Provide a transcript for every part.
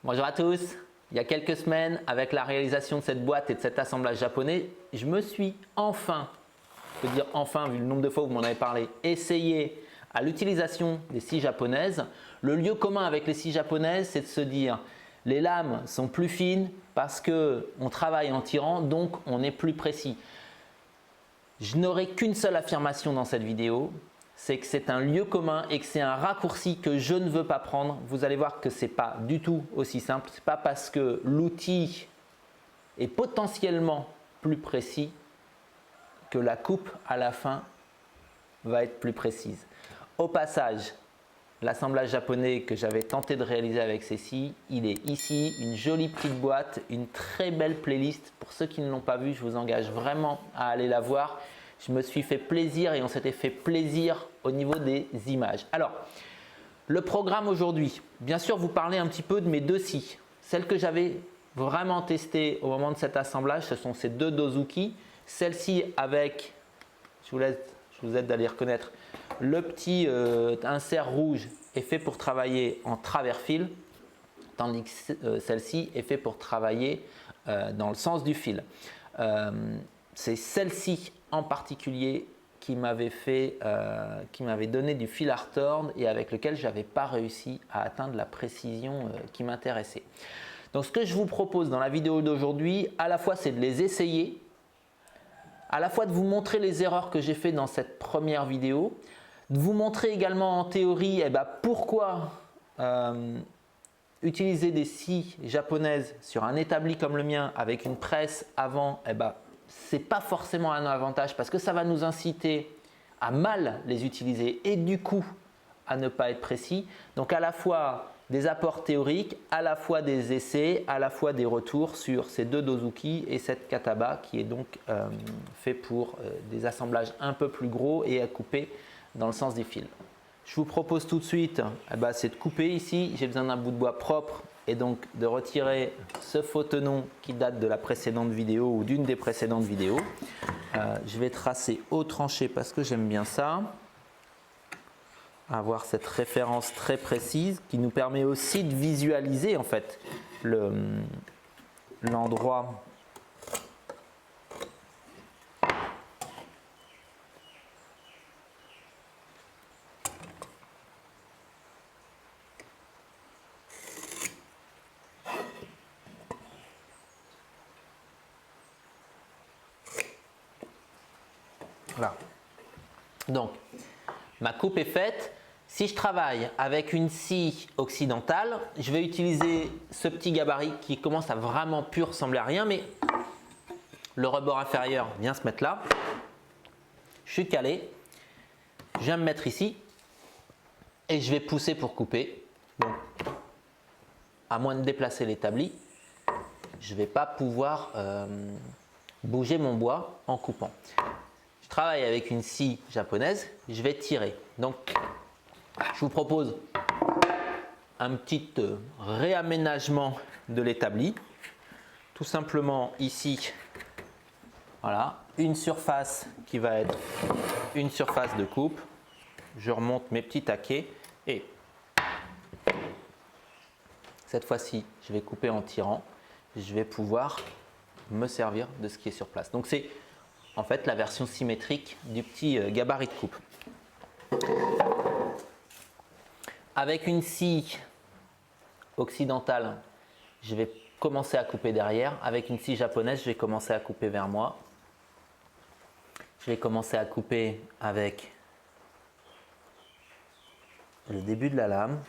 Bonjour à tous. Il y a quelques semaines, avec la réalisation de cette boîte et de cet assemblage japonais, je me suis enfin, je peux dire enfin vu le nombre de fois où vous m'en avez parlé, essayé à l'utilisation des scies japonaises. Le lieu commun avec les scies japonaises, c'est de se dire les lames sont plus fines parce qu'on travaille en tirant, donc on est plus précis. Je n'aurai qu'une seule affirmation dans cette vidéo, c'est que c'est un lieu commun et que c'est un raccourci que je ne veux pas prendre. Vous allez voir que ce n'est pas du tout aussi simple. Ce n'est pas parce que l'outil est potentiellement plus précis que la coupe à la fin va être plus précise. Au passage, l'assemblage japonais que j'avais tenté de réaliser avec ces scies, il est ici, une jolie petite boîte, une très belle playlist. Pour ceux qui ne l'ont pas vu, je vous engage vraiment à aller la voir. Je me suis fait plaisir et on s'était fait plaisir au niveau des images. Alors, le programme aujourd'hui, bien sûr, vous parlez un petit peu de mes deux scies. Celles que j'avais vraiment testées au moment de cet assemblage, ce sont ces deux Dozuki. Celle-ci avec, je vous aide à les reconnaître, le petit insert rouge est fait pour travailler en travers fil, tandis que celle-ci est fait pour travailler dans le sens du fil. C'est celle-ci en particulier qui m'avait donné du fil à retordre et avec lequel je n'avais pas réussi à atteindre la précision qui m'intéressait. Donc ce que je vous propose dans la vidéo d'aujourd'hui, à la fois c'est de les essayer, à la fois de vous montrer les erreurs que j'ai fait dans cette première vidéo, de vous montrer également en théorie pourquoi utiliser des scies japonaises sur un établi comme le mien avec une presse avant, ce n'est pas forcément un avantage parce que ça va nous inciter à mal les utiliser et du coup à ne pas être précis. Donc à la fois des apports théoriques, à la fois des essais, à la fois des retours sur ces deux Dozuki et cette Kataba qui est donc fait pour des assemblages un peu plus gros et à couper dans le sens des fils. Je vous propose tout de suite, c'est de couper ici. J'ai besoin d'un bout de bois propre et donc de retirer ce faux tenon qui date de la précédente vidéo ou d'une des précédentes vidéos. Je vais tracer au tranché parce que j'aime bien ça. Avoir cette référence très précise qui nous permet aussi de visualiser en fait l'endroit. Voilà. Donc, ma coupe est faite. Si je travaille avec une scie occidentale, je vais utiliser ce petit gabarit qui commence à vraiment plus ressembler à rien, mais le rebord inférieur vient se mettre là. Je suis calé. Je viens me mettre ici et je vais pousser pour couper. Bon, à moins de déplacer l'établi, je ne vais pas pouvoir bouger mon bois en coupant. Je travaille avec une scie japonaise, je vais tirer. Donc, je vous propose un petit réaménagement de l'établi. Tout simplement ici, voilà, une surface qui va être une surface de coupe. Je remonte mes petits taquets et cette fois-ci, je vais couper en tirant. Je vais pouvoir me servir de ce qui est sur place. Donc, c'est en fait la version symétrique du petit gabarit de coupe. Avec une scie occidentale, je vais commencer à couper derrière. Avec une scie japonaise, je vais commencer à couper vers moi. Je vais commencer à couper avec le début de la lame.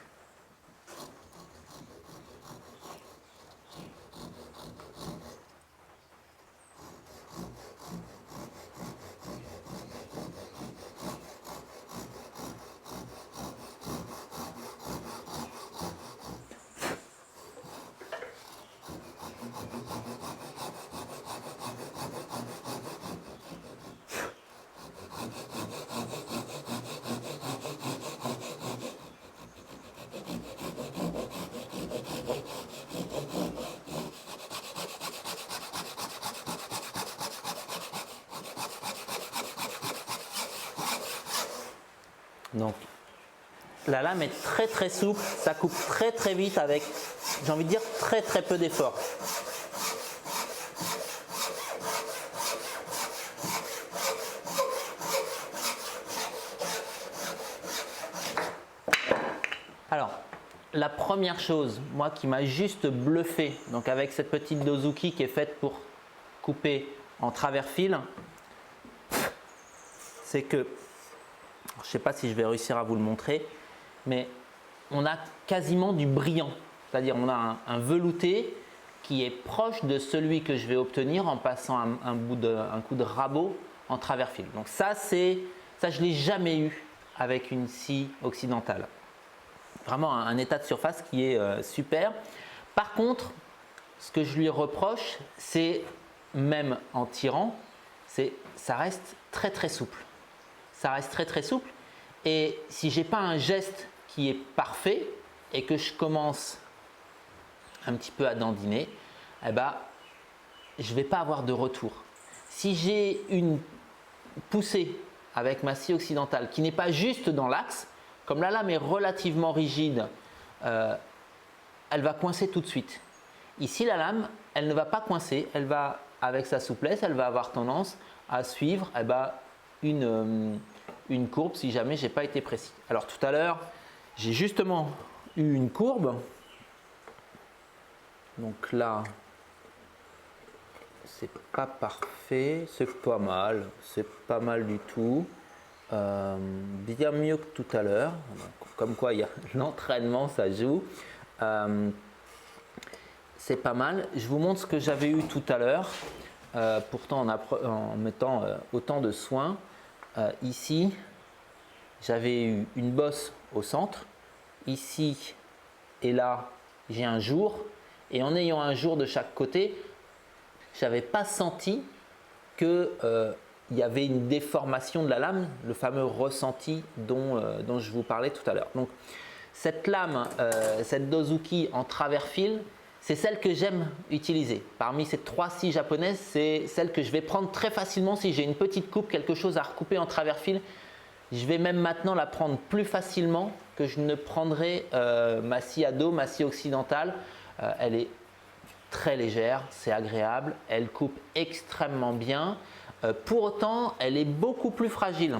Donc, la lame est très souple, ça coupe très vite avec j'ai envie de dire, très très peu d'efforts. Alors, la première chose, moi, qui m'a juste bluffé, donc avec cette petite dozuki qui est faite pour couper en travers fil, c'est que, je ne sais pas si je vais réussir à vous le montrer, mais on a quasiment du brillant. C'est-à-dire on a un velouté qui est proche de celui que je vais obtenir en passant un coup de rabot en travers fil. Donc ça, je ne l'ai jamais eu avec une scie occidentale. Vraiment un état de surface qui est super. Par contre, ce que je lui reproche, c'est même en tirant, ça reste très très souple. Ça reste très très souple. Et si je n'ai pas un geste qui est parfait et que je commence un petit peu à dandiner, eh ben, je ne vais pas avoir de retour. Si j'ai une poussée avec ma scie occidentale qui n'est pas juste dans l'axe, comme la lame est relativement rigide, elle va coincer tout de suite. Ici, la lame, elle ne va pas coincer, elle va, avec sa souplesse, elle va avoir tendance à suivre une courbe si jamais je n'ai pas été précis. Alors tout à l'heure, j'ai justement eu une courbe. Donc là, c'est pas parfait, c'est pas mal du tout. Bien mieux que tout à l'heure. Comme quoi, il y a l'entraînement, ça joue. C'est pas mal. Je vous montre ce que j'avais eu tout à l'heure. Pourtant, en mettant autant de soin. Ici, j'avais eu une bosse au centre. Ici et là, j'ai un jour. Et en ayant un jour de chaque côté, je n'avais pas senti qu'il y avait une déformation de la lame, le fameux ressenti dont je vous parlais tout à l'heure. Donc, cette lame, cette dozuki en travers fil, c'est celle que j'aime utiliser. Parmi ces 3 scies japonaises, c'est celle que je vais prendre très facilement si j'ai une petite coupe, quelque chose à recouper en travers fil. Je vais même maintenant la prendre plus facilement que je ne prendrai ma scie à dos, ma scie occidentale. Elle est très légère, c'est agréable, elle coupe extrêmement bien. Pour autant, elle est beaucoup plus fragile.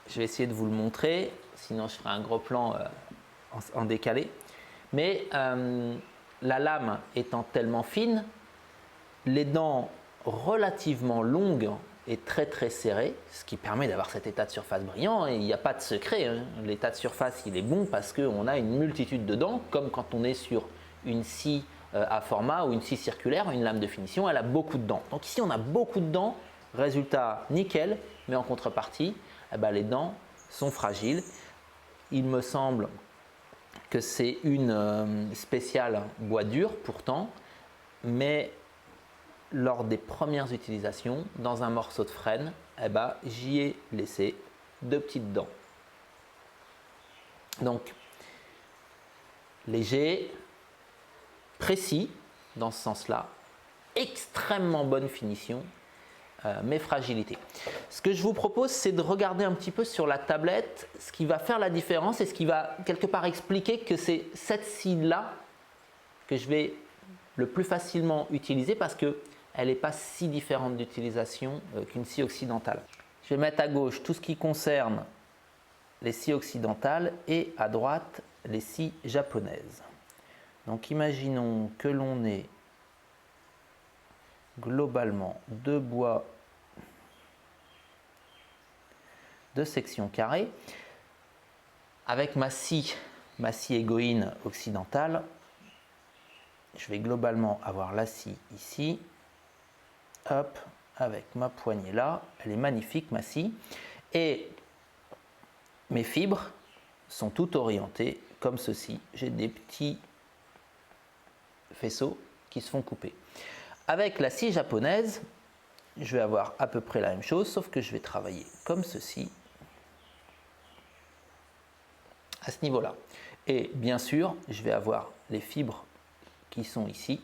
Je vais essayer de vous le montrer, sinon je ferai un gros plan en décalé. Mais la lame étant tellement fine, les dents relativement longues et très très serrées, ce qui permet d'avoir cet état de surface brillant. Et il n'y a pas de secret, hein. L'état de surface il est bon parce qu'on a une multitude de dents, comme quand on est sur une scie à format ou une scie circulaire, une lame de finition, elle a beaucoup de dents. Donc ici on a beaucoup de dents, résultat nickel, mais en contrepartie, les dents sont fragiles. Il me semble que c'est une spéciale bois dur pourtant, mais lors des premières utilisations, dans un morceau de frêne, j'y ai laissé 2 petites dents. Donc, léger, précis dans ce sens-là, extrêmement bonne finition, mais fragilité. Ce que je vous propose, c'est de regarder un petit peu sur la tablette ce qui va faire la différence et ce qui va quelque part expliquer que c'est cette scie-là que je vais le plus facilement utiliser parce qu'elle n'est pas si différente d'utilisation qu'une scie occidentale. Je vais mettre à gauche tout ce qui concerne les scies occidentales et à droite les scies japonaises. Donc imaginons que l'on ait globalement 2 bois de section carrée. Avec ma scie Egoin occidentale, je vais globalement avoir la scie ici, hop, avec ma poignée là, elle est magnifique ma scie, et mes fibres sont toutes orientées comme ceci. J'ai des petits faisceaux qui se font couper. Avec la scie japonaise, je vais avoir à peu près la même chose, sauf que je vais travailler comme ceci, à ce niveau-là. Et bien sûr, je vais avoir les fibres qui sont ici.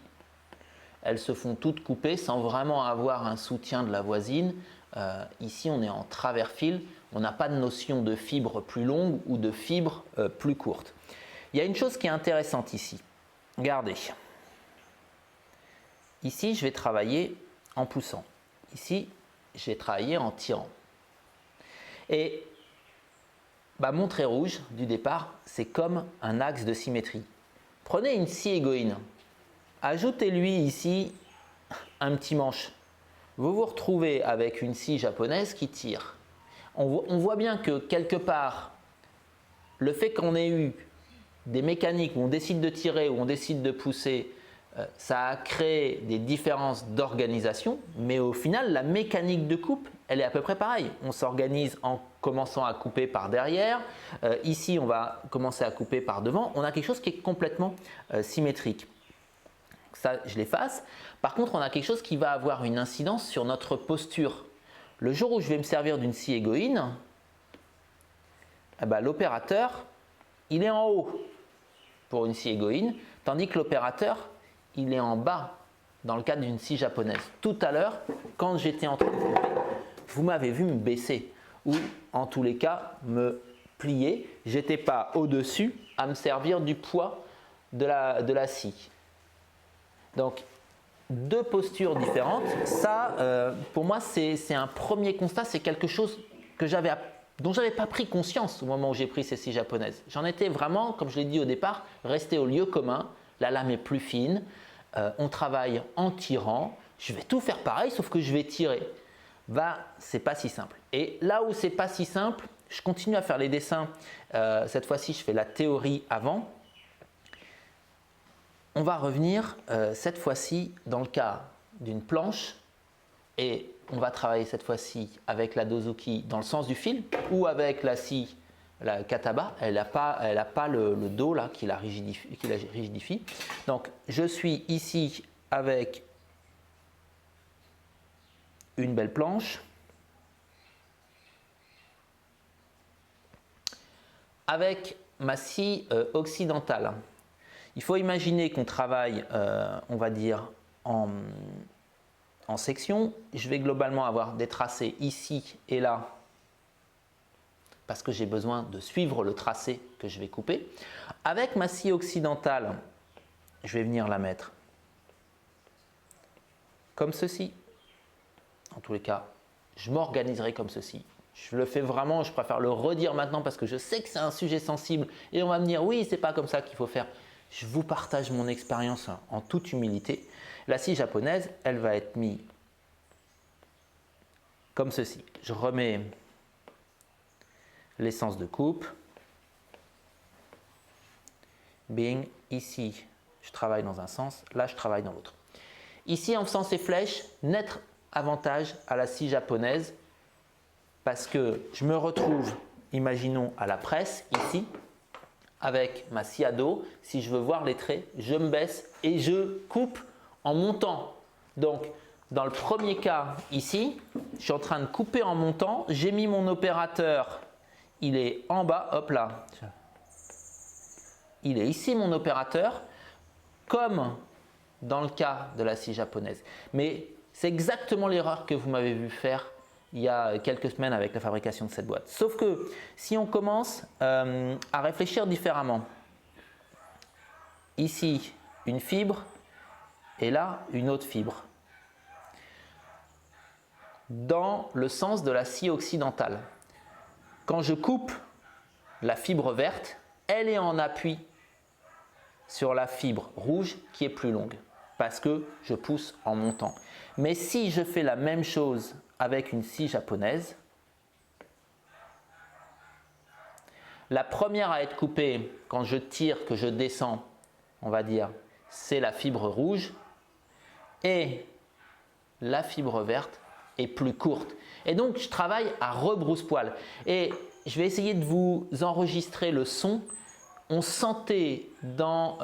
Elles se font toutes couper sans vraiment avoir un soutien de la voisine. Ici, on est en travers fil. On n'a pas de notion de fibre plus longue ou de fibre plus courte. Il y a une chose qui est intéressante ici. Regardez. Ici, je vais travailler en poussant. Ici, je vais travailler en tirant. Et mon trait rouge du départ, c'est comme un axe de symétrie. Prenez une scie égoïne. Ajoutez-lui ici un petit manche. Vous vous retrouvez avec une scie japonaise qui tire. On voit bien que quelque part, le fait qu'on ait eu des mécaniques où on décide de tirer, où on décide de pousser, ça a créé des différences d'organisation, mais au final, la mécanique de coupe, elle est à peu près pareille. On s'organise en commençant à couper par derrière. Ici, on va commencer à couper par devant. On a quelque chose qui est complètement symétrique. Ça, je l'efface. Par contre, on a quelque chose qui va avoir une incidence sur notre posture. Le jour où je vais me servir d'une scie égoïne, l'opérateur, il est en haut pour une scie égoïne, tandis que l'opérateur, il est en bas dans le cadre d'une scie japonaise. Tout à l'heure, quand j'étais en train de couper, vous m'avez vu me baisser ou en tous les cas me plier. Je n'étais pas au-dessus à me servir du poids de la scie. Donc, deux postures différentes. Ça, pour moi, c'est un premier constat. C'est quelque chose dont je n'avais pas pris conscience au moment où j'ai pris ces scies japonaises. J'en étais vraiment, comme je l'ai dit au départ, resté au lieu commun. La lame est plus fine. On travaille en tirant. Je vais tout faire pareil, sauf que je vais tirer. C'est pas si simple. Et là où c'est pas si simple, je continue à faire les dessins. Cette fois-ci, je fais la théorie avant. On va revenir cette fois-ci dans le cas d'une planche et on va travailler cette fois-ci avec la dozuki dans le sens du fil ou avec la scie, la kataba. Elle n'a pas le dos là qui la rigidifie. Donc je suis ici avec une belle planche. Avec ma scie occidentale. Il faut imaginer qu'on travaille, on va dire, en section. Je vais globalement avoir des tracés ici et là parce que j'ai besoin de suivre le tracé que je vais couper. Avec ma scie occidentale, je vais venir la mettre comme ceci. En tous les cas, je m'organiserai comme ceci. Je le fais vraiment, je préfère le redire maintenant parce que je sais que c'est un sujet sensible et on va me dire oui, c'est pas comme ça qu'il faut faire. Je vous partage mon expérience en toute humilité. La scie japonaise, elle va être mise comme ceci. Je remets l'essence de coupe. Bing, ici, je travaille dans un sens, là, je travaille dans l'autre. Ici, en faisant ces flèches, net avantage à la scie japonaise parce que je me retrouve, imaginons, à la presse, ici, avec ma scie à dos. Si je veux voir les traits, je me baisse et je coupe en montant. Donc, dans le premier cas, ici, je suis en train de couper en montant. J'ai mis mon opérateur, il est en bas, hop là. Il est ici mon opérateur, comme dans le cas de la scie japonaise. Mais c'est exactement l'erreur que vous m'avez vu faire il y a quelques semaines avec la fabrication de cette boîte. Sauf que si on commence à réfléchir différemment, ici une fibre et là une autre fibre, dans le sens de la scie occidentale. Quand je coupe la fibre verte, elle est en appui sur la fibre rouge qui est plus longue parce que je pousse en montant. Mais si je fais la même chose avec une scie japonaise, la première à être coupée quand je tire, que je descends, on va dire, c'est la fibre rouge et la fibre verte est plus courte. Et donc, je travaille à rebrousse-poil. Et je vais essayer de vous enregistrer le son. On sentait dans,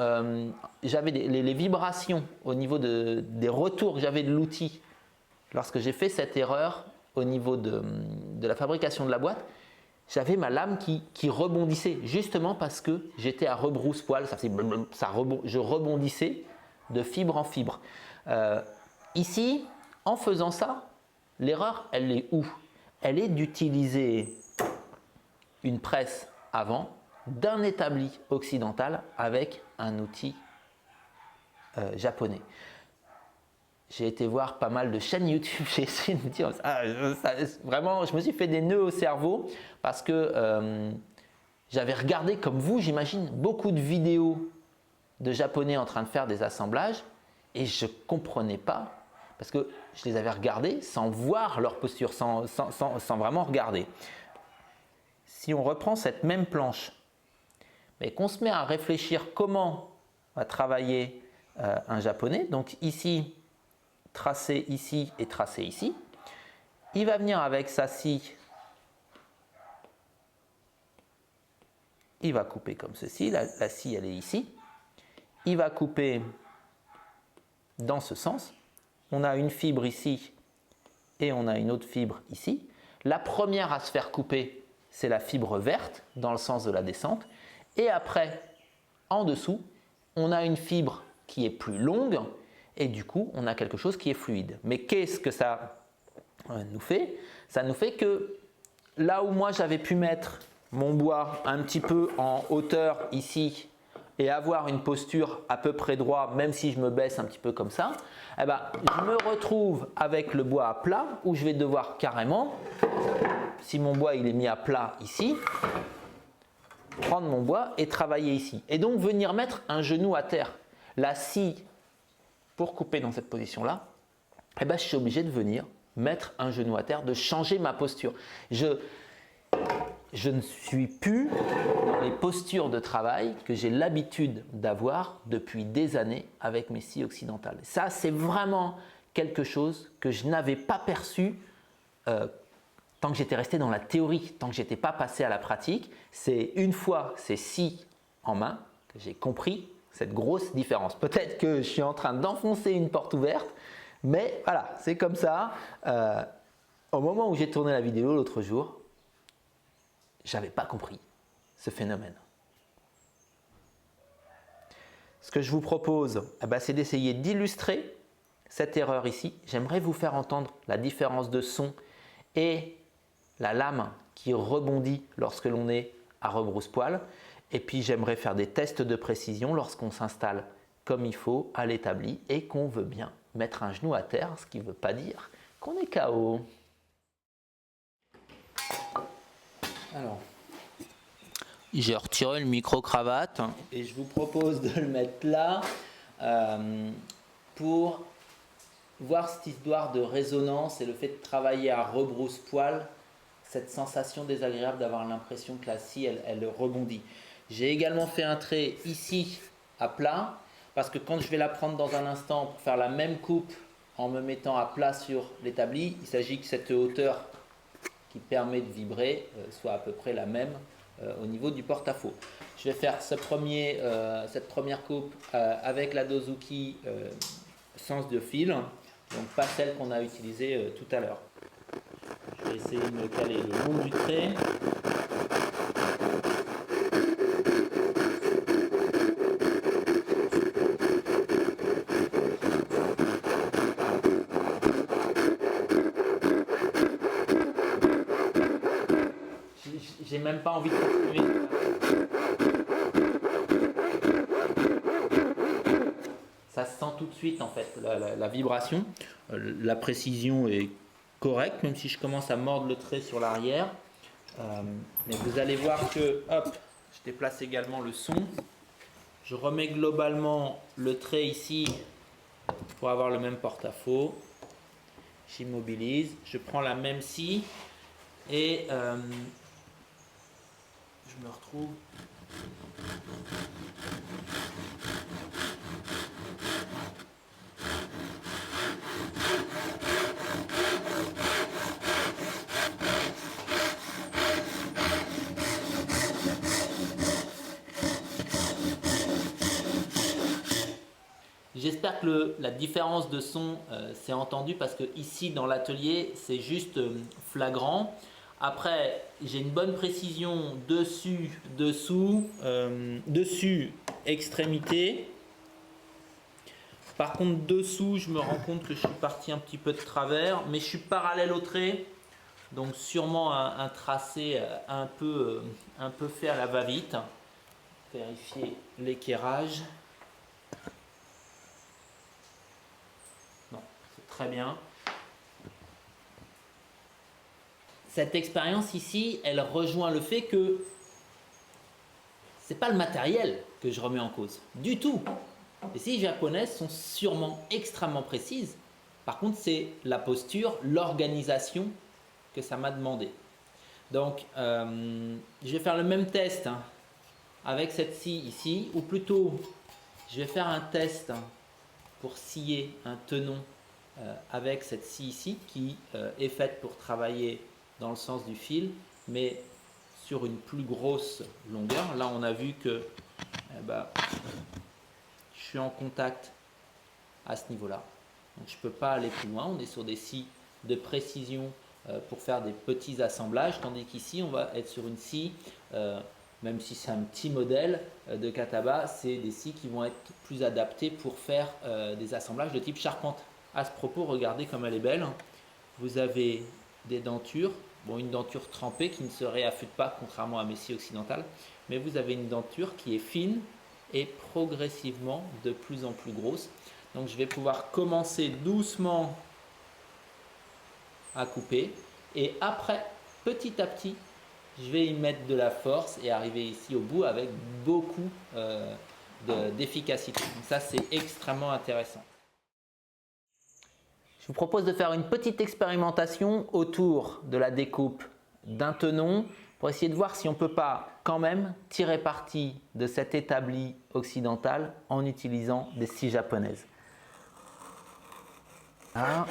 j'avais les vibrations au niveau des retours que j'avais de l'outil lorsque j'ai fait cette erreur au niveau de la fabrication de la boîte. J'avais ma lame qui rebondissait justement parce que j'étais à rebrousse-poil. Je rebondissais de fibre en fibre. Ici, en faisant ça, l'erreur, elle est où? Elle est d'utiliser une presse avant, d'un établi occidental avec un outil japonais. J'ai été voir pas mal de chaînes YouTube, j'ai essayé de me dire, vraiment, je me suis fait des nœuds au cerveau parce que j'avais regardé, comme vous, j'imagine, beaucoup de vidéos de Japonais en train de faire des assemblages et je ne comprenais pas parce que je les avais regardés sans voir leur posture, sans vraiment regarder. Si on reprend cette même planche, mais qu'on se met à réfléchir comment va travailler un Japonais, donc ici, tracer ici et tracer ici, il va venir avec sa scie, il va couper comme ceci, la scie elle est ici, il va couper dans ce sens, on a une fibre ici et on a une autre fibre ici. La première à se faire couper, c'est la fibre verte dans le sens de la descente. Et après, en dessous, on a une fibre qui est plus longue et du coup, on a quelque chose qui est fluide. Mais qu'est-ce que ça nous fait? Ça nous fait que là où moi j'avais pu mettre mon bois un petit peu en hauteur ici et avoir une posture à peu près droite, même si je me baisse un petit peu comme ça, eh ben, je me retrouve avec le bois à plat où je vais devoir carrément, si mon bois il est mis à plat ici, prendre mon bois et travailler ici. Et donc venir mettre un genou à terre. La scie, pour couper dans cette position-là, eh ben, je suis obligé de venir mettre un genou à terre, de changer ma posture. Je ne suis plus dans les postures de travail que j'ai l'habitude d'avoir depuis des années avec mes scies occidentales. Ça, c'est vraiment quelque chose que je n'avais pas perçu tant que j'étais resté dans la théorie, tant que je n'étais pas passé à la pratique. C'est une fois ces scies en main que j'ai compris cette grosse différence. Peut-être que je suis en train d'enfoncer une porte ouverte, mais voilà, c'est comme ça. Au moment où j'ai tourné la vidéo l'autre jour, je n'avais pas compris ce phénomène. Ce que je vous propose, c'est d'essayer d'illustrer cette erreur ici. J'aimerais vous faire entendre la différence de son et la lame qui rebondit lorsque l'on est à rebrousse-poil. Et puis j'aimerais faire des tests de précision lorsqu'on s'installe comme il faut à l'établi et qu'on veut bien mettre un genou à terre, ce qui ne veut pas dire qu'on est KO. Alors, j'ai retiré le micro-cravate et je vous propose de le mettre là pour voir cette histoire de résonance et le fait de travailler à rebrousse-poil, cette sensation désagréable d'avoir l'impression que la scie elle rebondit. J'ai également fait un trait ici à plat parce que quand je vais la prendre dans un instant pour faire la même coupe en me mettant à plat sur l'établi, il s'agit que cette hauteur qui permet de vibrer soit à peu près la même au niveau du porte-à-faux. Je vais faire cette première coupe avec la Dozuki sens de fil, donc pas celle qu'on a utilisée tout à l'heure. Je vais essayer de me caler le long du trait. J'ai même pas envie de continuer. Ça se sent tout de suite en fait, la vibration. La précision est correcte, même si je commence à mordre le trait sur l'arrière. Mais vous allez voir que, hop, je déplace également le son. Je remets globalement le trait ici pour avoir le même porte-à-faux. J'immobilise, je prends la même scie et je me retrouve. J'espère que la différence de son s'est entendue parce que ici dans l'atelier c'est juste flagrant. Après j'ai une bonne précision dessus, dessous, dessus, extrémité. Par contre dessous je me rends compte que je suis parti un petit peu de travers, mais je suis parallèle au trait. Donc sûrement un tracé un peu fait à la va-vite. vérifier l'équerrage. Non, c'est très bien. Cette expérience ici, elle rejoint le fait que c'est pas le matériel que je remets en cause, du tout. Les scies japonaises sont sûrement extrêmement précises. Par contre, c'est la posture, l'organisation que ça m'a demandé. Donc, je vais faire le même test avec cette scie ici, ou plutôt, je vais faire un test pour scier un tenon avec cette scie ici qui est faite pour travailler dans le sens du fil, mais sur une plus grosse longueur. Là, on a vu que je suis en contact à ce niveau-là. Donc, je ne peux pas aller plus loin. On est sur des scies de précision pour faire des petits assemblages, tandis qu'ici, on va être sur une scie, même si c'est un petit modèle de Kataba, c'est des scies qui vont être plus adaptées pour faire des assemblages de type charpente. À ce propos, regardez comme elle est belle. Vous avez des dentures, bon, une denture trempée qui ne se réaffûte pas, contrairement à mes scies occidentales, mais vous avez une denture qui est fine et progressivement de plus en plus grosse. Donc je vais pouvoir commencer doucement à couper et après, petit à petit, je vais y mettre de la force et arriver ici au bout avec beaucoup d'efficacité. Donc ça, c'est extrêmement intéressant. Je vous propose de faire une petite expérimentation autour de la découpe d'un tenon pour essayer de voir si on ne peut pas quand même tirer parti de cet établi occidental en utilisant des scies japonaises. Là.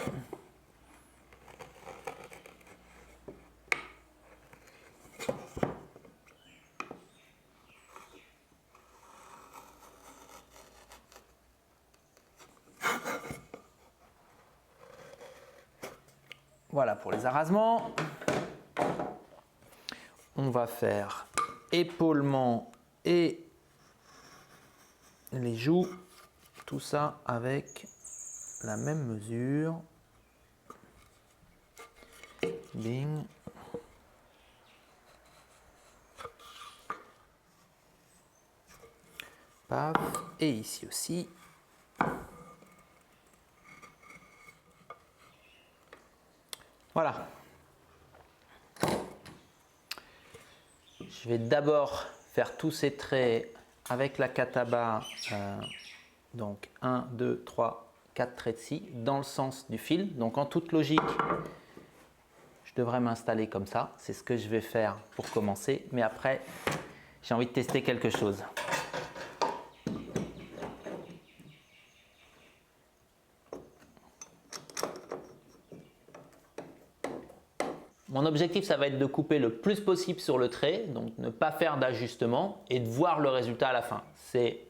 Voilà pour les arasements. On va faire épaulement et les joues, tout ça avec la même mesure. Bing. Paf. Et ici aussi. Voilà. Je vais d'abord faire tous ces traits avec la Kataba, donc 1, 2, 3, 4 traits de scie dans le sens du fil. Donc en toute logique, je devrais m'installer comme ça. C'est ce que je vais faire pour commencer. Mais après, j'ai envie de tester quelque chose. Mon objectif, ça va être de couper le plus possible sur le trait, donc ne pas faire d'ajustement et de voir le résultat à la fin. C'est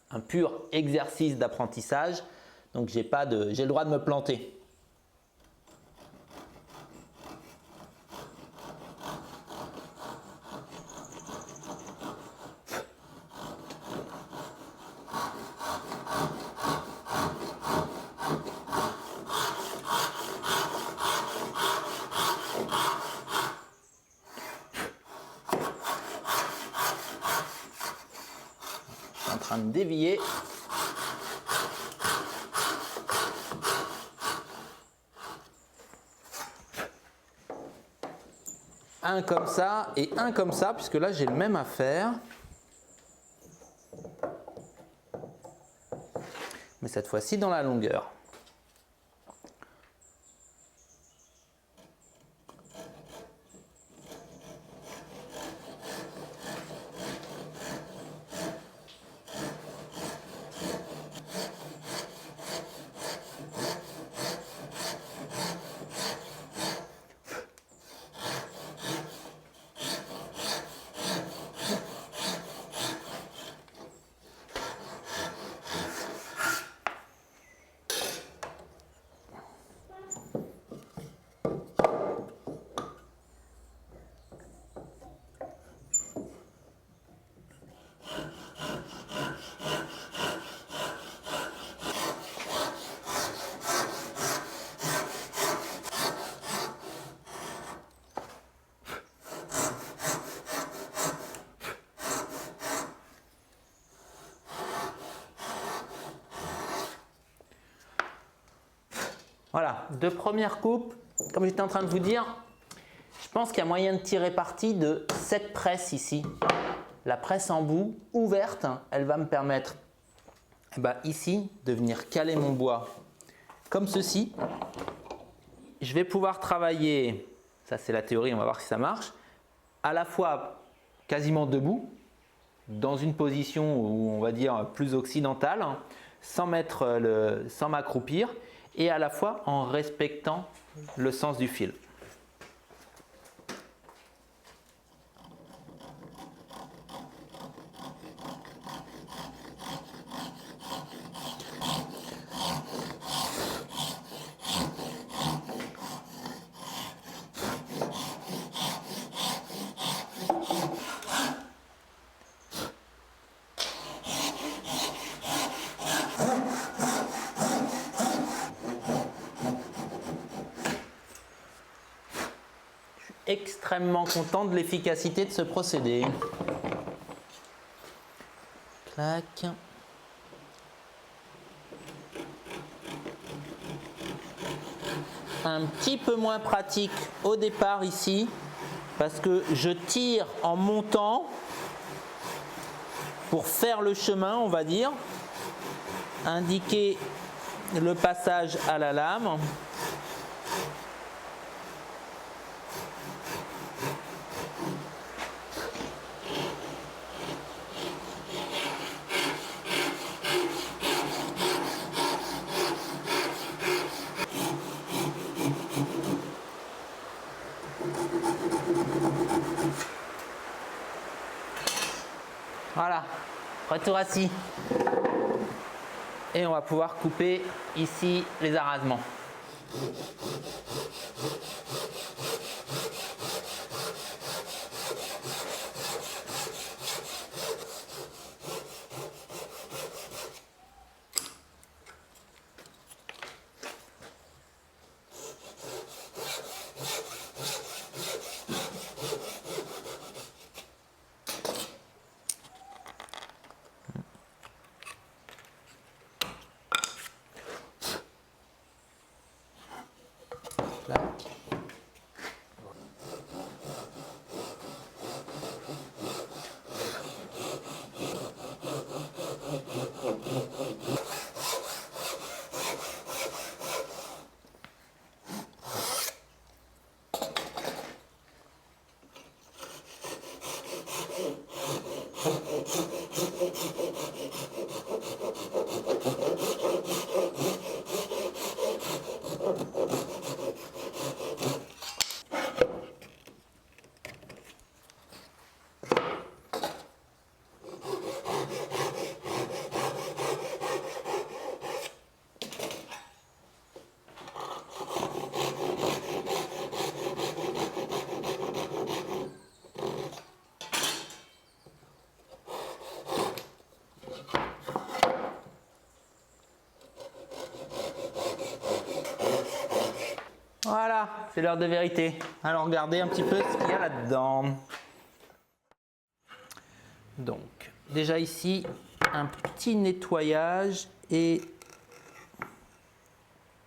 un pur exercice d'apprentissage, donc j'ai le droit de me planter. En train de dévier. Un comme ça et un comme ça, puisque là j'ai le même à faire. Mais cette fois-ci dans la longueur. Voilà, de première coupe, comme j'étais en train de vous dire, je pense qu'il y a moyen de tirer parti de cette presse ici. La presse en bout, ouverte, elle va me permettre ici de venir caler mon bois comme ceci. Je vais pouvoir travailler, ça c'est la théorie, on va voir si ça marche, à la fois quasiment debout, dans une position où on va dire plus occidentale, sans m'accroupir, et à la fois en respectant le sens du fil. Extrêmement content de l'efficacité de ce procédé. Clac. Un petit peu moins pratique au départ ici parce que je tire en montant pour faire le chemin, on va dire, indiquer le passage à la lame. Voilà, retour assis. Et on va pouvoir couper ici les arasements. Voilà, c'est l'heure de vérité. Alors regardez un petit peu ce qu'il y a là-dedans. Donc, déjà ici, un petit nettoyage et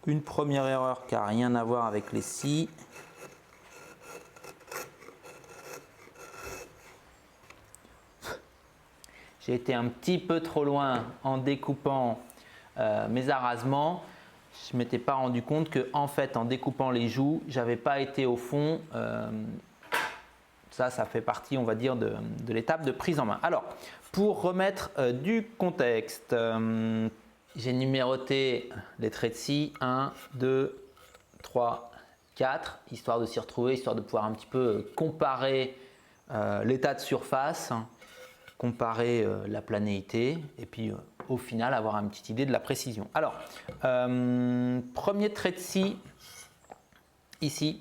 une première erreur qui n'a rien à voir avec les scies. J'ai été un petit peu trop loin en découpant mes arasements. Je ne m'étais pas rendu compte que en fait, en découpant les joues, j'avais pas été au fond. Ça fait partie, on va dire, de l'étape de prise en main. Alors, pour remettre du contexte, j'ai numéroté les traits de scie 1, 2, 3, 4, histoire de s'y retrouver, histoire de pouvoir un petit peu comparer l'état de surface, comparer la planéité et puis au final avoir une petite idée de la précision. Alors, premier trait de scie ici,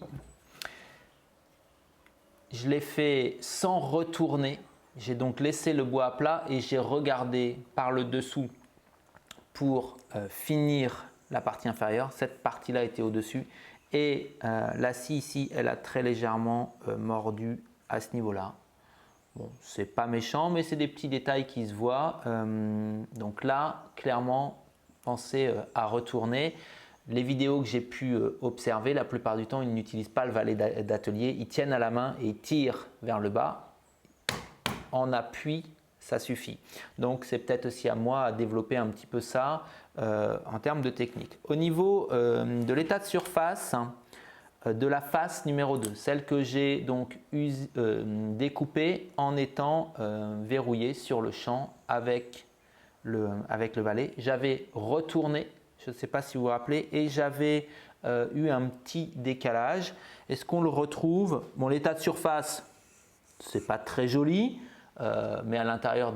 je l'ai fait sans retourner. J'ai donc laissé le bois à plat et j'ai regardé par le dessous pour finir la partie inférieure. Cette partie-là était au-dessus et la scie ici, elle a très légèrement mordu à ce niveau-là. Bon, c'est pas méchant, mais c'est des petits détails qui se voient. Donc là, clairement, pensez à retourner. les vidéos que j'ai pu observer, la plupart du temps, ils n'utilisent pas le valet d'atelier. Ils tiennent à la main et ils tirent vers le bas. En appui, ça suffit. Donc, c'est peut-être aussi à moi à développer un petit peu ça en termes de technique. Au niveau de l'état de surface, de la face numéro 2, celle que j'ai donc découpée en étant verrouillée sur le champ avec le valet. J'avais retourné, je ne sais pas si vous vous rappelez, et j'avais eu un petit décalage. Est-ce qu'on le retrouve? Bon, l'état de surface, c'est pas très joli, mais à l'intérieur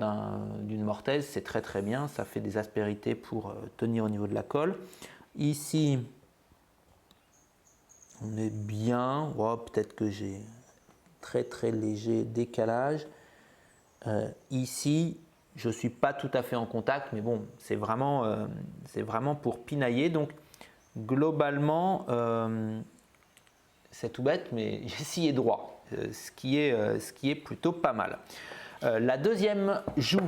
d'une mortaise, c'est très très bien. Ça fait des aspérités pour tenir au niveau de la colle. Ici, on est bien. Oh, peut-être que j'ai très très léger décalage. Ici, je ne suis pas tout à fait en contact, mais bon, c'est vraiment pour pinailler. Donc, globalement, c'est tout bête, mais j'ai scié droit, ce qui est plutôt pas mal. La deuxième joue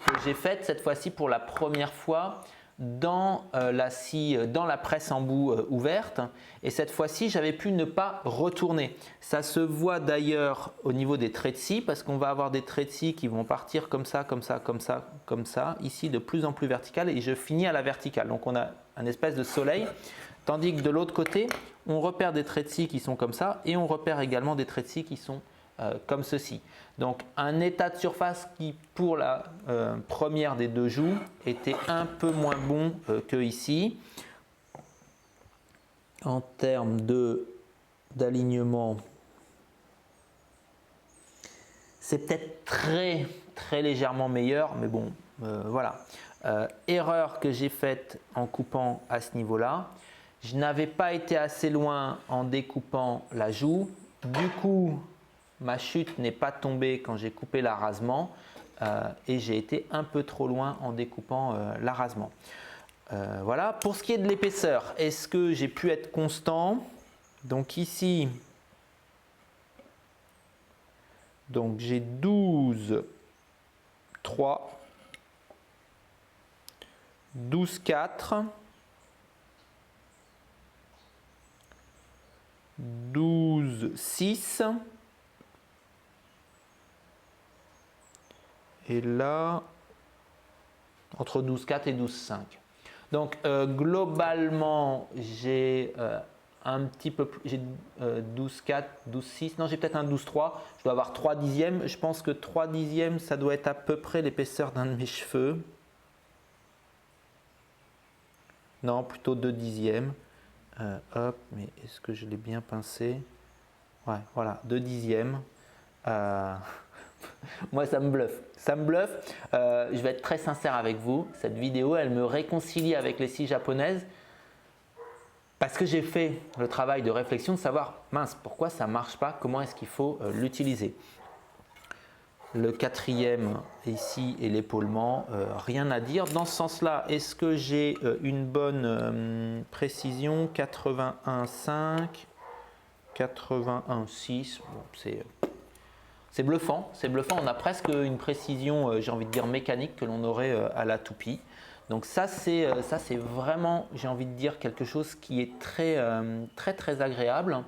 que j'ai faite, cette fois-ci pour la première fois, dans la scie, dans la presse embout ouverte, et cette fois-ci j'avais pu ne pas retourner. Ça se voit d'ailleurs au niveau des traits de scie, parce qu'on va avoir des traits de scie qui vont partir comme ça, comme ça, comme ça, comme ça, ici de plus en plus vertical, et je finis à la verticale. Donc on a un espèce de soleil, tandis que de l'autre côté on repère des traits de scie qui sont comme ça, et on repère également des traits de scie qui sont comme ceci. Donc un état de surface qui pour la première des deux joues était un peu moins bon que ici. En termes d'alignement, c'est peut-être très très légèrement meilleur, mais bon, voilà. Erreur que j'ai faite en coupant à ce niveau-là. Je n'avais pas été assez loin en découpant la joue. Du coup, ma chute n'est pas tombée quand j'ai coupé l'arasement et j'ai été un peu trop loin en découpant l'arasement. Voilà. Pour ce qui est de l'épaisseur, est-ce que j'ai pu être constant? Donc ici, donc j'ai 12,3, 12,4, 12,6. Et là, entre 12,4 et 12,5. Donc, globalement, j'ai un petit peu plus, j'ai 12,4, 12,6, non, j'ai peut-être un 12,3. Je dois avoir 3 dixièmes. Je pense que 3 dixièmes, ça doit être à peu près l'épaisseur d'un de mes cheveux. Non, plutôt 2 dixièmes. Hop, mais est-ce que je l'ai bien pincé? Ouais, voilà, 2 dixièmes. Moi, ça me bluffe. Ça me bluffe. Je vais être très sincère avec vous. Cette vidéo, elle me réconcilie avec les scies japonaises parce que j'ai fait le travail de réflexion de savoir, mince, pourquoi ça ne marche pas? Comment est-ce qu'il faut l'utiliser? Le quatrième ici et l'épaulement, rien à dire. Dans ce sens-là, est-ce que j'ai une bonne précision? 81,5, 81,6. Bon, c'est bluffant, c'est bluffant. On a presque une précision, j'ai envie de dire mécanique, que l'on aurait à la toupie. Donc ça c'est vraiment, j'ai envie de dire, quelque chose qui est très très agréable.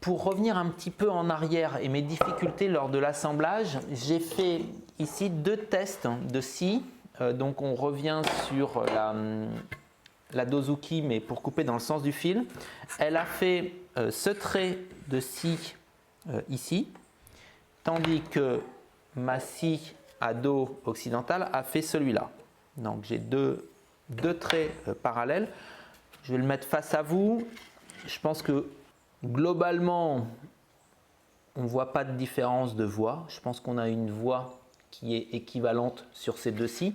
Pour revenir un petit peu en arrière et mes difficultés lors de l'assemblage, j'ai fait ici 2 tests de scie. Donc on revient sur la Dozuki, mais pour couper dans le sens du fil. Elle a fait ce trait de scie ici, tandis que ma scie à dos occidentale a fait celui-là. Donc j'ai deux traits parallèles. Je vais le mettre face à vous. Je pense que globalement, on ne voit pas de différence de voix. Je pense qu'on a une voix qui est équivalente sur ces deux scies.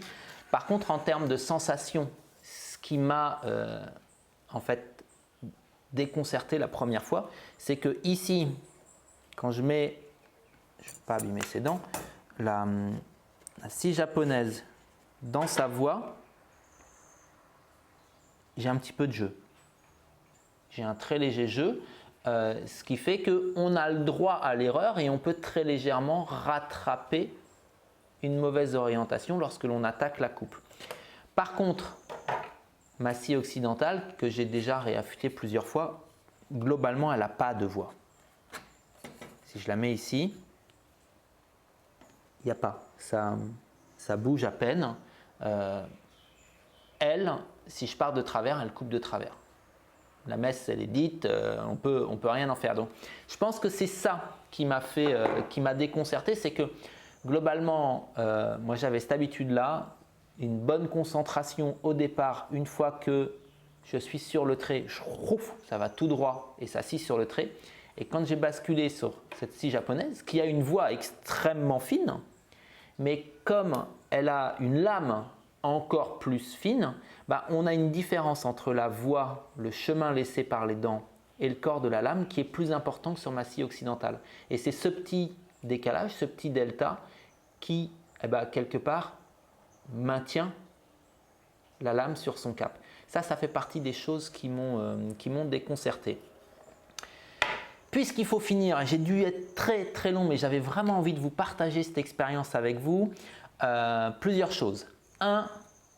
Par contre, en termes de sensation, ce qui m'a en fait déconcerté la première fois, c'est que ici, quand je mets, je ne vais pas abîmer ses dents, la scie japonaise dans sa voix, j'ai un petit peu de jeu. J'ai un très léger jeu, ce qui fait qu'on a le droit à l'erreur et on peut très légèrement rattraper une mauvaise orientation lorsque l'on attaque la coupe. Par contre, ma scie occidentale que j'ai déjà réaffûtée plusieurs fois, globalement, elle n'a pas de voix. Si je la mets ici, il n'y a pas. Ça bouge à peine. Elle, si je pars de travers, elle coupe de travers. La messe, elle est dite, on peut rien en faire. Donc, je pense que c'est ça qui m'a déconcerté, c'est que globalement, moi j'avais cette habitude-là, une bonne concentration au départ, une fois que je suis sur le trait, ça va tout droit et ça scie sur le trait. Et quand j'ai basculé sur cette scie japonaise, qui a une voie extrêmement fine, mais comme elle a une lame encore plus fine, on a une différence entre la voie, le chemin laissé par les dents et le corps de la lame qui est plus important que sur ma scie occidentale. Et c'est ce petit décalage, ce petit delta qui, quelque part, maintient la lame sur son cap. Ça fait partie des choses qui m'ont déconcerté. Puisqu'il faut finir, j'ai dû être très très long, mais j'avais vraiment envie de vous partager cette expérience avec vous. Plusieurs choses. 1,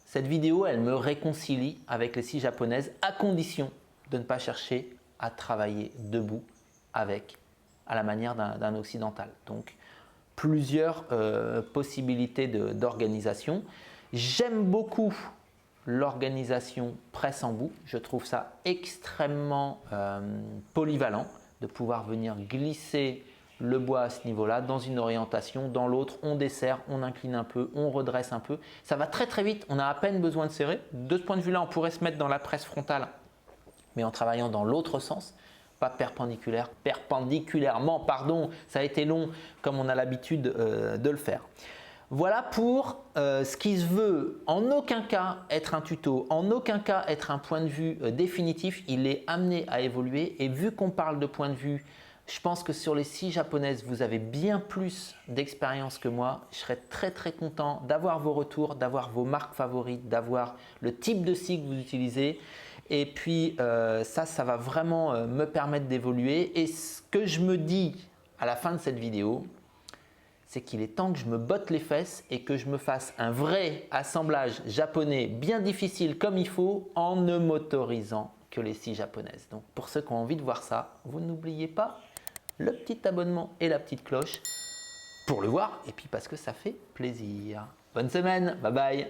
cette vidéo, elle me réconcilie avec les scies japonaises à condition de ne pas chercher à travailler debout à la manière d'un occidental. Donc, plusieurs possibilités d'organisation. J'aime beaucoup l'organisation presse en bout. Je trouve ça extrêmement polyvalent de pouvoir venir glisser le bois à ce niveau-là, dans une orientation, dans l'autre, on desserre, on incline un peu, on redresse un peu. Ça va très très vite, on a à peine besoin de serrer. De ce point de vue-là, on pourrait se mettre dans la presse frontale, mais en travaillant dans l'autre sens, pas perpendiculairement, pardon, ça a été long comme on a l'habitude de le faire. Voilà pour ce qui se veut en aucun cas être un tuto, en aucun cas être un point de vue définitif, il est amené à évoluer et vu qu'on parle de point de vue, je pense que sur les scies japonaises, vous avez bien plus d'expérience que moi. Je serais très très content d'avoir vos retours, d'avoir vos marques favorites, d'avoir le type de scie que vous utilisez. Et puis ça va vraiment me permettre d'évoluer. Et ce que je me dis à la fin de cette vidéo, c'est qu'il est temps que je me botte les fesses et que je me fasse un vrai assemblage japonais bien difficile comme il faut en ne m'autorisant que les scies japonaises. Donc pour ceux qui ont envie de voir ça, vous n'oubliez pas le petit abonnement et la petite cloche pour le voir et puis parce que ça fait plaisir. Bonne semaine, bye bye.